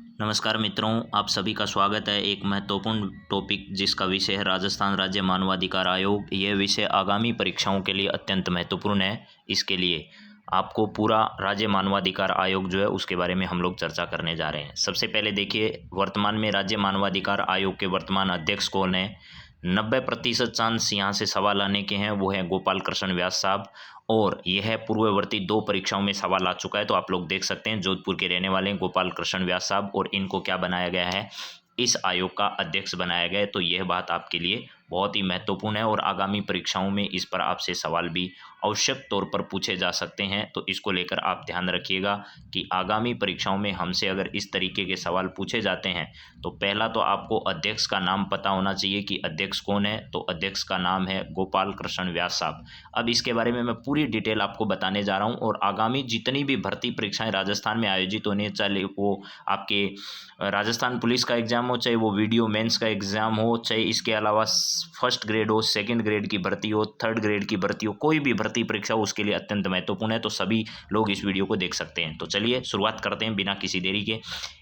नमस्कार मित्रों, आप सभी का स्वागत है एक महत्वपूर्ण टॉपिक जिसका विषय है राजस्थान राज्य मानवाधिकार आयोग। यह विषय आगामी परीक्षाओं के लिए अत्यंत महत्वपूर्ण है। इसके लिए आपको पूरा राज्य मानवाधिकार आयोग जो है उसके बारे में हम लोग चर्चा करने जा रहे हैं। सबसे पहले देखिए, वर्तमान में राज्य मानवाधिकार आयोग के वर्तमान अध्यक्ष कौन है। 90% चांस यहाँ से सवाल आने के हैं, वो है गोपाल कृष्ण व्यास साहब। और यह पूर्ववर्ती 2 परीक्षाओं में सवाल आ चुका है, तो आप लोग देख सकते हैं जोधपुर के रहने वाले हैं गोपाल कृष्ण व्यास साहब, और इनको क्या बनाया गया है, इस आयोग का अध्यक्ष बनाया गया है। तो यह बात आपके लिए बहुत ही महत्वपूर्ण है और आगामी परीक्षाओं में इस पर आपसे सवाल भी आवश्यक तौर पर पूछे जा सकते हैं। तो इसको लेकर आप ध्यान रखिएगा कि आगामी परीक्षाओं में हमसे अगर इस तरीके के सवाल पूछे जाते हैं तो पहला तो आपको अध्यक्ष का नाम पता होना चाहिए कि अध्यक्ष कौन है। तो अध्यक्ष का नाम है गोपाल कृष्ण व्यास साहब। अब इसके बारे में मैं पूरी डिटेल आपको बताने जा रहा हूं। और आगामी जितनी भी भर्ती परीक्षाएं राजस्थान में आयोजित होने, चाहे वो आपके राजस्थान पुलिस का एग्जाम हो, चाहे वो वीडियो मेंस का एग्जाम हो, चाहे इसके अलावा फर्स्ट ग्रेड हो, सेकंड ग्रेड की भर्ती हो, थर्ड ग्रेड की भर्ती हो, कोई भी भर्ती परीक्षा हो उसके लिए अत्यंत महत्वपूर्ण है। तो सभी लोग इस वीडियो को देख सकते हैं। तो चलिए शुरुआत करते हैं बिना किसी देरी के।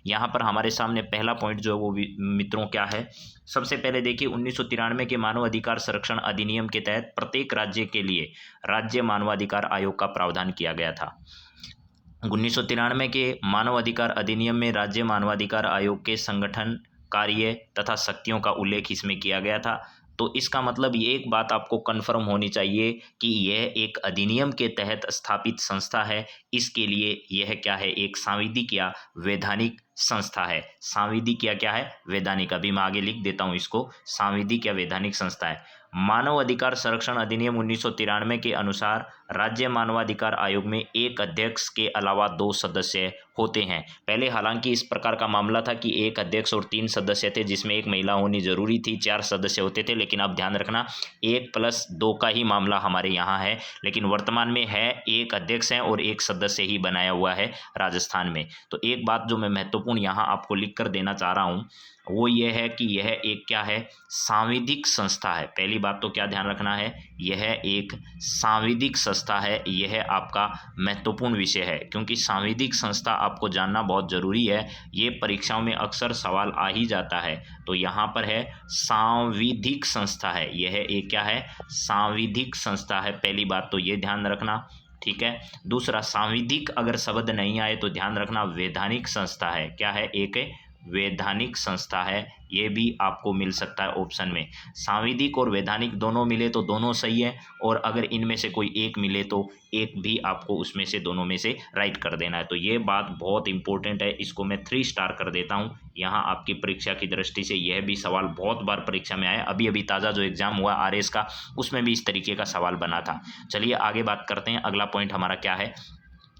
यहाँ पर हमारे सामने पहला पॉइंट जो है वो मित्रों क्या है। सबसे पहले देखिए, 1993 के मानव अधिकार संरक्षण अधिनियम के तहत प्रत्येक राज्य के लिए राज्य मानवाधिकार आयोग का प्रावधान किया गया था। 1993 के मानव अधिकार अधिनियम में राज्य मानवाधिकार आयोग के संगठन, कार्य तथा शक्तियों का उल्लेख इसमें किया गया था। तो इसका मतलब ये एक बात आपको कन्फर्म होनी चाहिए कि यह एक अधिनियम के तहत स्थापित संस्था है। इसके लिए यह क्या है, एक सांविधिक या वैधानिक संस्था है। सांविधिक या क्या है, वैधानिक। अभी मैं आगे लिख देता हूं इसको, सांविधिक या वैधानिक संस्था है। मानव अधिकार संरक्षण अधिनियम 1993 के अनुसार राज्य मानवाधिकार आयोग में एक अध्यक्ष के अलावा 2 सदस्य होते हैं। पहले हालांकि इस प्रकार का मामला था कि एक अध्यक्ष और 3 सदस्य थे, जिसमें एक महिला होनी जरूरी थी, 4 सदस्य होते थे। लेकिन अब ध्यान रखना, 1+2 का ही मामला हमारे यहाँ है। लेकिन वर्तमान में है एक अध्यक्ष है और एक सदस्य ही बनाया हुआ है राजस्थान में। तो एक बात जो मैं महत्वपूर्ण यहाँ आपको लिख कर देना चाह रहा हूँ वो ये है कि यह एक क्या है, सांविधिक संस्था है। पहली बात तो क्या ध्यान रखना है, यह एक सांविधिक संस्था है। यह आपका महत्वपूर्ण विषय है, क्योंकि सांविधिक संस्था आपको जानना बहुत जरूरी है। ये परीक्षाओं में अक्सर सवाल आ ही जाता है। तो यहाँ पर है सांविधिक संस्था है, यह एक क्या है, सांविधिक संस्था है। पहली बात तो ये ध्यान रखना, ठीक है। दूसरा, सांविधिक अगर शब्द नहीं आए तो ध्यान रखना वैधानिक संस्था है। क्या है, एक वैधानिक संस्था है। ये भी आपको मिल सकता है ऑप्शन में। सांविधिक और वैधानिक दोनों मिले तो दोनों सही है, और अगर इनमें से कोई एक मिले तो एक भी आपको उसमें से, दोनों में से राइट कर देना है। तो ये बात बहुत इंपॉर्टेंट है, इसको मैं 3 स्टार कर देता हूँ। यहाँ आपकी परीक्षा की दृष्टि से यह भी सवाल बहुत बार परीक्षा में आया। अभी अभी ताज़ा जो एग्जाम हुआ आरएस का, उसमें भी इस तरीके का सवाल बना था। चलिए आगे बात करते हैं। अगला पॉइंट हमारा क्या है,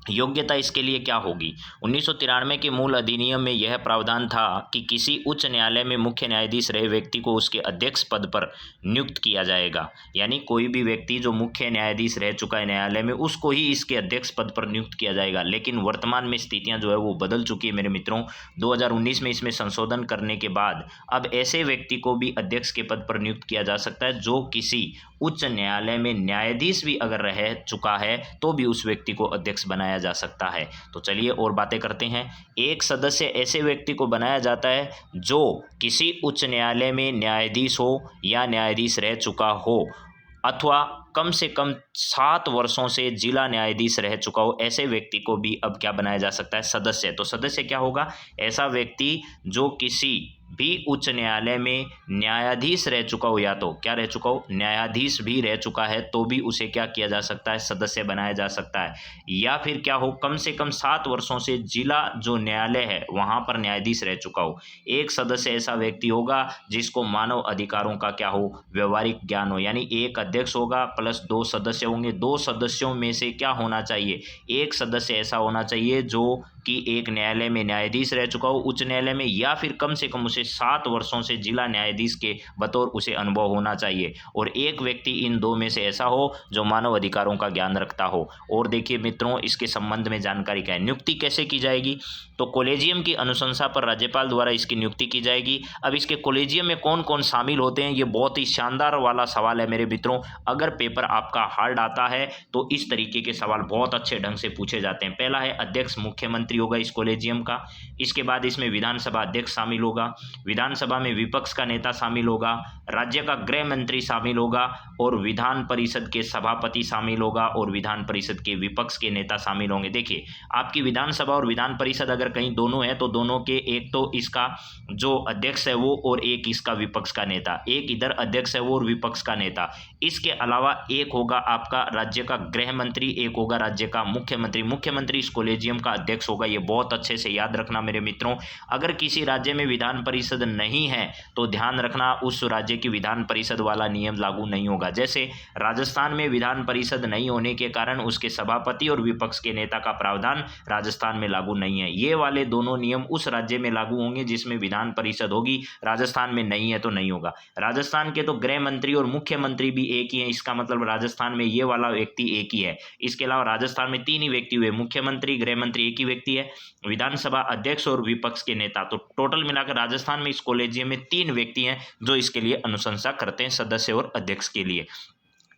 योग्यता इसके लिए क्या होगी। 1993 के मूल अधिनियम में यह प्रावधान था कि किसी उच्च न्यायालय में मुख्य न्यायाधीश रहे व्यक्ति को उसके अध्यक्ष पद पर नियुक्त किया जाएगा। यानी कोई भी व्यक्ति जो मुख्य न्यायाधीश रह चुका है न्यायालय में, उसको ही इसके अध्यक्ष पद पर नियुक्त किया जाएगा। लेकिन वर्तमान में स्थितियां जो है वो बदल चुकी है मेरे मित्रों। 2019 में इसमें संशोधन करने के बाद अब ऐसे व्यक्ति को भी अध्यक्ष के पद पर नियुक्त किया जा सकता है जो किसी उच्च न्यायालय में न्यायाधीश भी अगर रह चुका है तो भी उस व्यक्ति को अध्यक्ष बनाया जा सकता है। तो चलिए और बातें करते हैं। एक सदस्य ऐसे व्यक्ति को बनाया जाता है जो किसी उच्च न्यायालय में न्यायाधीश हो या न्यायाधीश रह चुका हो, अथवा कम से कम 7 वर्षों से जिला न्यायाधीश रह चुका हो। ऐसे व्यक्ति को भी अब क्या बनाया जा सकता है, सदस्य। तो सदस्य क्या होगा, ऐसा व्यक्ति जो किसी भी उच्च न्यायालय में न्यायाधीश रह चुका हो, या तो क्या रह चुका हो, न्यायाधीश भी रह चुका है, तो भी उसे क्या किया जा सकता है, सदस्य बनाया जा सकता है। या फिर क्या हो, कम से कम 7 वर्षों से जिला जो न्यायालय है वहां पर न्यायाधीश रह चुका हो। एक सदस्य ऐसा व्यक्ति होगा जिसको मानव अधिकारों का क्या हो, व्यवहारिक ज्ञान हो। यानी एक अध्यक्ष होगा प्लस 2 सदस्य होंगे। 2 सदस्यों में से क्या होना चाहिए, एक सदस्य ऐसा होना चाहिए जो कि एक न्यायालय में न्यायाधीश रह चुका हो, उच्च न्यायालय में, या फिर कम से कम उसे 7 वर्षों से जिला न्यायाधीश के बतौर उसे अनुभव होना चाहिए। और एक व्यक्ति इन 2 में से ऐसा हो जो मानव अधिकारों का ज्ञान रखता हो। और देखिए मित्रों, इसके संबंध में जानकारी क्या है, नियुक्ति कैसे की जाएगी। तो कॉलेजियम की अनुशंसा पर राज्यपाल द्वारा इसकी नियुक्ति की जाएगी। अब इसके कॉलेजियम में कौन कौन शामिल होते हैं, ये बहुत ही शानदार वाला सवाल है मेरे मित्रों। अगर पेपर आपका हार्ड आता है तो इस तरीके के सवाल बहुत अच्छे ढंग से पूछे जाते हैं। पहला है अध्यक्ष मुख्यमंत्री, मंत्री होगा इस कॉलेजियम का। इसके बाद इसमें विधानसभा अध्यक्ष शामिल होगा, विधानसभा में विपक्ष का नेता शामिल होगा, राज्य का गृह मंत्री शामिल होगा और विधान परिषद के सभापति शामिल होगा और विधान परिषद के विपक्ष के नेता शामिल होंगे। देखिए, आपकी विधानसभा और विधान परिषद अगर कहीं दोनों है तो दोनों के एक तो इसका जो अध्यक्ष है वो और एक इसका विपक्ष का नेता, एक इधर अध्यक्ष है वो और विपक्ष का नेता। इसके अलावा एक होगा आपका राज्य का गृह मंत्री, एक होगा राज्य का मुख्यमंत्री। मुख्यमंत्री इस कॉलेजियम का अध्यक्ष होगा। ये बहुत अच्छे से याद रखना मेरे मित्रों। अगर किसी राज्य में विधान परिषद नहीं है तो ध्यान रखना उस राज्य की विधान परिषद वाला नियम लागू नहीं होगा। जैसे राजस्थान में विधान परिषद नहीं होने के कारण उसके सभापति और विपक्ष के नेता का प्रावधान राजस्थान में लागू नहीं है। ये वाले दोनों नियम उस राज्य में लागू होंगे जिसमें विधान परिषद होगी, राजस्थान में नहीं है तो नहीं होगा। राजस्थान के तो गृह मंत्री और मुख्यमंत्री भी एक ही है, इसका मतलब राजस्थान में ये वाला व्यक्ति एक ही है। इसके अलावा राजस्थान में 3 ही व्यक्ति हुए, मुख्यमंत्री, गृह मंत्री एक ही व्यक्ति है, विधानसभा अध्यक्ष और विपक्ष के नेता। तो टोटल मिलाकर राजस्थान में इस कॉलेजियम में 3 व्यक्ति हैं जो इसके लिए अनुशंसा करते हैं, सदस्य और अध्यक्ष के लिए।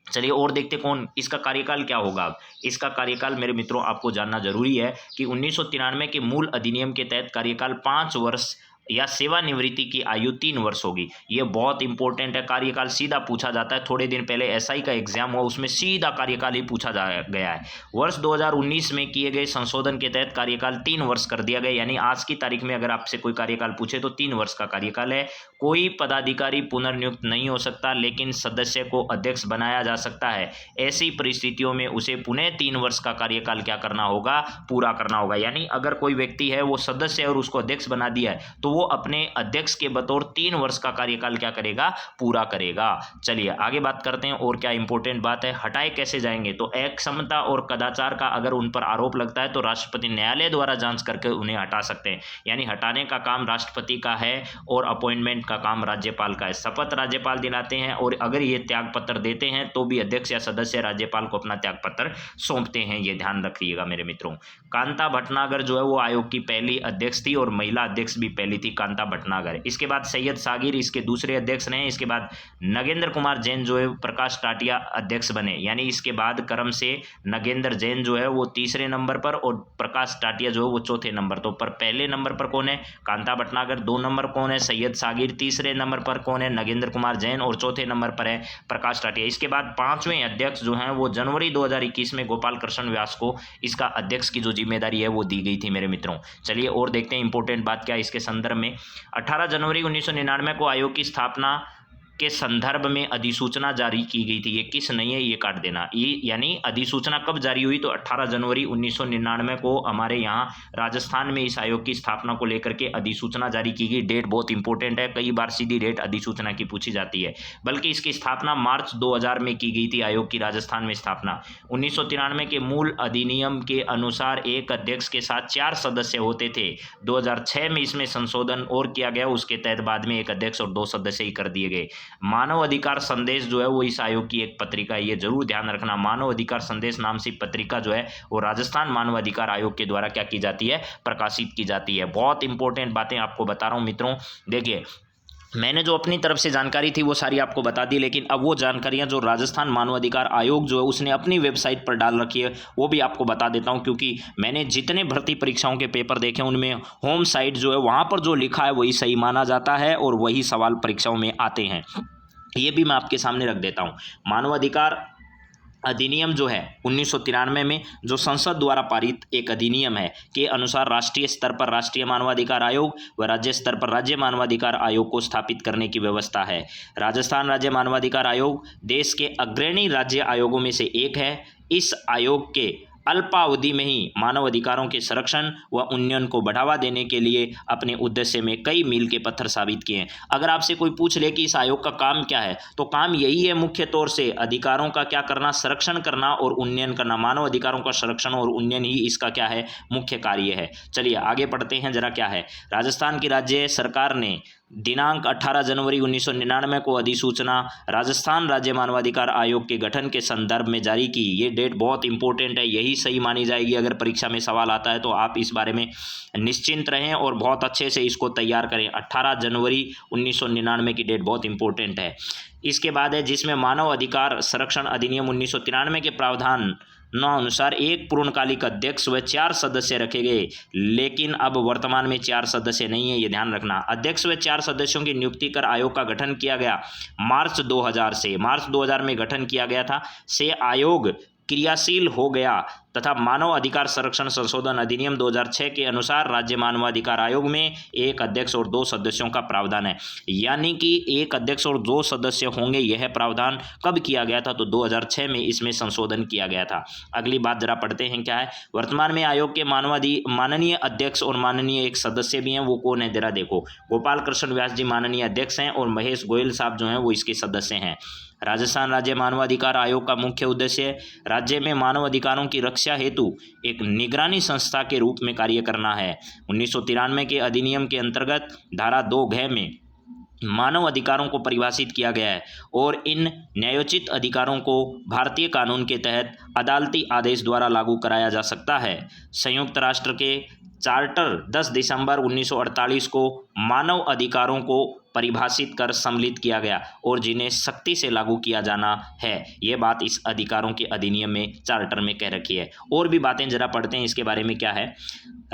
चलिए और देखते कौन, इसका कार्यकाल क्या होगा। अब इसका कार्यकाल मेरे मित्रों आपको जानना जरूरी है कि 1993 के मूल अधिनियम के तहत कार्यकाल 5 वर्ष या सेवानिवृत्ति की आयु 3 वर्ष होगी। ये बहुत इंपॉर्टेंट है। कार्यकाल सीधा पूछा जाता है। थोड़े दिन पहले एसआई का एग्जाम हुआ, उसमें सीधा कार्यकाल ही पूछा गया है। वर्ष 2019 में किए गए संशोधन के तहत कार्यकाल 3 वर्ष कर दिया गया, यानी आज की तारीख में अगर आपसे कोई कार्यकाल पूछे तो 3 वर्ष का कार्यकाल है। कोई पदाधिकारी पुनर्नियुक्त नहीं हो सकता, लेकिन सदस्य को अध्यक्ष बनाया जा सकता है। ऐसी परिस्थितियों में उसे पुनः 3 वर्ष का कार्यकाल क्या करना होगा, पूरा करना होगा। यानी अगर कोई व्यक्ति है वो सदस्य है और उसको अध्यक्ष बना दिया है तो वो अपने अध्यक्ष के बतौर 3 वर्ष का कार्यकाल क्या करेगा, पूरा करेगा। चलिए आगे बात करते हैं और क्या इंपॉर्टेंट बात है, हटाए कैसे जाएंगे। तो अक्षमता और कदाचार का अगर उन पर आरोप लगता है तो राष्ट्रपति न्यायालय द्वारा जांच करके उन्हें हटा सकते हैं। यानी हटाने का काम राष्ट्रपति का है और अपॉइंटमेंट का काम राज्यपाल का है। शपथ राज्यपाल दिलाते हैं और अगर ये त्याग पत्र देते हैं तो भी अध्यक्ष या सदस्य राज्यपाल को अपना त्याग पत्र सौंपते हैं। ये ध्यान रखिएगा मेरे मित्रों। कांता भटनागर जो है वो आयोग की पहली अध्यक्ष थी और महिला अध्यक्ष भी पहली थी, कांता भटनागर। इसके बाद सैयद सागिर इसके दूसरे अध्यक्ष रहे। इसके बाद नगेंद्र कुमार जैन जो है प्रकाश टाटिया अध्यक्ष बने, यानी इसके बाद क्रम से नगेंद्र जैन जो है वो 3रे नंबर पर और प्रकाश टाटिया जो है वो 4थे नंबर। तो पर पहले नंबर पर कौन है, कांता भटनागर। 2 नंबर कौन है, सैयद सागिर। 3रे नंबर पर कौन है, नगेंद्र कुमार जैन। और 4थे नंबर पर है प्रकाश टाटिया। इसके बाद 5वें अध्यक्ष जो हैं वो जनवरी 2021 में गोपाल कृष्ण व्यास को इसका अध्यक्ष की जो जिम्मेदारी है वो दी गई थी मेरे मित्रों। चलिए और देखते हैं इंपॉर्टेंट बात क्या है इसके संदर्भ में। 18 जनवरी 1999 को आयोग की स्थापना के संदर्भ में अधिसूचना जारी की गई थी। ये किस नहीं है, ये काट देना। ये यानी अधिसूचना कब जारी हुई, तो 18 जनवरी 1999 को हमारे यहाँ राजस्थान में इस आयोग की स्थापना को लेकर के अधिसूचना जारी की गई। डेट बहुत इंपॉर्टेंट है, कई बार सीधी डेट अधिसूचना की पूछी जाती है। बल्कि इसकी स्थापना मार्च 2000 में की गई थी। आयोग की राजस्थान में स्थापना 1993 के मूल अधिनियम के अनुसार एक अध्यक्ष के साथ 4 सदस्य होते थे। 2006 में इसमें संशोधन और किया गया, उसके तहत बाद में एक अध्यक्ष और 2 सदस्य ही कर दिए गए। मानव अधिकार संदेश जो है वो इस आयोग की एक पत्रिका है, ये जरूर ध्यान रखना। मानव अधिकार संदेश नाम से पत्रिका जो है वो राजस्थान मानव अधिकार आयोग के द्वारा क्या की जाती है, प्रकाशित की जाती है। बहुत इंपॉर्टेंट बातें आपको बता रहा हूं मित्रों। देखिए मैंने जो अपनी तरफ से जानकारी थी वो सारी आपको बता दी, लेकिन अब वो जानकारियां जो राजस्थान मानवाधिकार आयोग जो है उसने अपनी वेबसाइट पर डाल रखी है वो भी आपको बता देता हूं, क्योंकि मैंने जितने भर्ती परीक्षाओं के पेपर देखे उनमें होम साइट जो है वहां पर जो लिखा है वही सही माना जाता है और वही सवाल परीक्षाओं में आते हैं। ये भी मैं आपके सामने रख देता हूँ। मानवाधिकार अधिनियम जो है 1993 में जो संसद द्वारा पारित एक अधिनियम है के अनुसार राष्ट्रीय स्तर पर राष्ट्रीय मानवाधिकार आयोग व राज्य स्तर पर राज्य मानवाधिकार आयोग को स्थापित करने की व्यवस्था है। राजस्थान राज्य मानवाधिकार आयोग देश के अग्रणी राज्य आयोगों में से एक है। इस आयोग के अल्पावधि में ही मानव अधिकारों के संरक्षण व उन्नयन को बढ़ावा देने के लिए अपने उद्देश्य में कई मील के पत्थर साबित किए हैं। अगर आपसे कोई पूछ ले कि इस आयोग का काम क्या है, तो काम यही है मुख्य तौर से अधिकारों का क्या करना, संरक्षण करना और उन्नयन करना। मानव अधिकारों का संरक्षण और उन्नयन ही इसका क्या है, मुख्य कार्य है। चलिए आगे पढ़ते हैं जरा क्या है। राजस्थान की राज्य सरकार ने दिनांक 18 जनवरी 1999 को अधिसूचना राजस्थान राज्य मानवाधिकार आयोग के गठन के संदर्भ में जारी की। ये डेट बहुत इंपॉर्टेंट है, यही सही मानी जाएगी। अगर परीक्षा में सवाल आता है तो आप इस बारे में निश्चिंत रहें और बहुत अच्छे से इसको तैयार करें। 18 जनवरी 1999 की डेट बहुत इंपॉर्टेंट है। इसके बाद है जिसमें मानव अधिकार संरक्षण अधिनियम 1993 के प्रावधान अनुसार एक पूर्णकालिक अध्यक्ष व 4 सदस्य रखे गए, लेकिन अब वर्तमान में 4 सदस्य नहीं है, ये ध्यान रखना। अध्यक्ष व 4 सदस्यों की नियुक्ति कर आयोग का गठन किया गया मार्च 2000 में गठन किया गया था से आयोग क्रियाशील हो गया तथा मानव अधिकार संरक्षण संशोधन अधिनियम 2006 के अनुसार राज्य मानवाधिकार आयोग में एक अध्यक्ष और 2 सदस्यों का प्रावधान है। यानी कि एक अध्यक्ष और 2 सदस्य होंगे, यह प्रावधान कब किया गया था? तो 2006 में इसमें संशोधन किया गया था। अगली बात जरा पढ़ते हैं क्या है। वर्तमान में आयोग के माननीय अध्यक्ष और माननीय एक सदस्य भी हैं, वो कौन है जरा देखो। गोपाल कृष्ण व्यास जी माननीय अध्यक्ष हैं और महेश गोयल साहब जो हैं वो इसके सदस्य हैं। राजस्थान राज्य मानवाधिकार आयोग का मुख्य उद्देश्य राज्य में मानव अधिकारों की रक्षा हेतु एक निगरानी संस्था के रूप में कार्य करना है। 1993 के अधिनियम के अंतर्गत धारा 2 में मानव अधिकारों को परिभाषित किया गया है और इन न्यायोचित अधिकारों को भारतीय कानून के तहत अदालती आदेश द्वारा लागू कराया जा सकता है। संयुक्त राष्ट्र के चार्टर 10 दिसंबर 1948 को मानव अधिकारों को परिभाषित कर सम्मिलित किया गया और जिन्हें सख्ती से लागू किया जाना है। ये बात इस अधिकारों के अधिनियम में चार्टर में कह रखी है। और भी बातें जरा पढ़ते हैं इसके बारे में क्या है।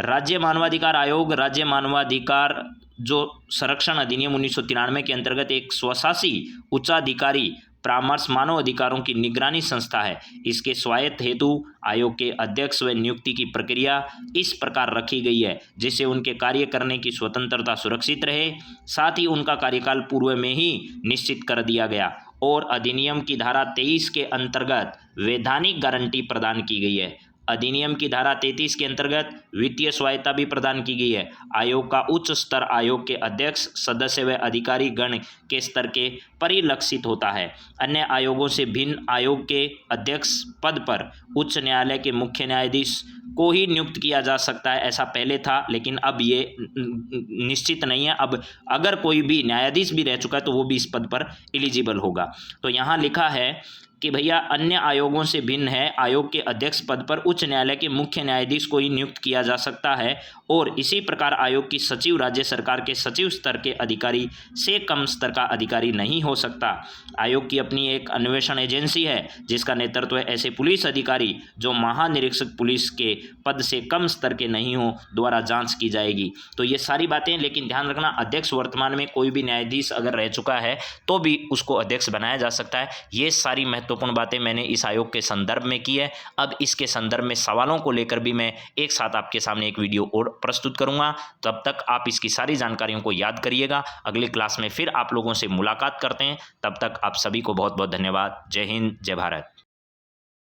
राज्य मानवाधिकार आयोग राज्य मानवाधिकार जो संरक्षण अधिनियम 1993 के अंतर्गत एक स्वशासी उच्चाधिकारी परामर्श मानव अधिकारों की निगरानी संस्था है। इसके स्वायत्त हेतु आयोग के अध्यक्ष व नियुक्ति की प्रक्रिया इस प्रकार रखी गई है जिससे उनके कार्य करने की स्वतंत्रता सुरक्षित रहे, साथ ही उनका कार्यकाल पूर्व में ही निश्चित कर दिया गया और अधिनियम की धारा 23 के अंतर्गत वैधानिक गारंटी प्रदान की गई है। अधिनियम की धारा 33 के अंतर्गत वित्तीय स्वायत्तता भी प्रदान की गई है। आयोग का उच्च स्तर आयोग के अध्यक्ष, सदस्य व अधिकारी गण के स्तर के परिलक्षित होता है। अन्य आयोगों से भिन्न आयोग के अध्यक्ष पद पर उच्च न्यायालय के मुख्य न्यायाधीश को ही नियुक्त किया जा सकता है। ऐसा पहले था लेकिन अब ये निश्चित नहीं है। अब अगर कोई भी न्यायाधीश भी रह चुका है तो वो भी इस पद पर एलिजिबल होगा। तो यहाँ लिखा है कि भैया अन्य आयोगों से भिन्न है, आयोग के अध्यक्ष पद पर उच्च न्यायालय के मुख्य न्यायाधीश को ही नियुक्त किया जा सकता है और इसी प्रकार आयोग की सचिव राज्य सरकार के सचिव स्तर के अधिकारी से कम स्तर का अधिकारी नहीं हो सकता। आयोग की अपनी एक अन्वेषण एजेंसी है जिसका नेतृत्व ऐसे पुलिस अधिकारी जो महानिरीक्षक पुलिस के पद से कम स्तर के नहीं हो द्वारा जांच की जाएगी। तो ये सारी बातें, लेकिन ध्यान रखना अध्यक्ष वर्तमान में कोई भी न्यायाधीश अगर रह चुका है तो भी उसको अध्यक्ष बनाया जा सकता है। ये सारी महत्वपूर्ण बातें मैंने इस आयोग के संदर्भ में की है। अब इसके संदर्भ में सवालों को लेकर भी मैं एक साथ आपके सामने एक वीडियो और प्रस्तुत करूंगा। तब तक आप इसकी सारी जानकारियों को याद करिएगा। अगली क्लास में फिर आप लोगों से मुलाकात करते हैं। तब तक आप सभी को बहुत बहुत धन्यवाद। जय हिंद, जय भारत।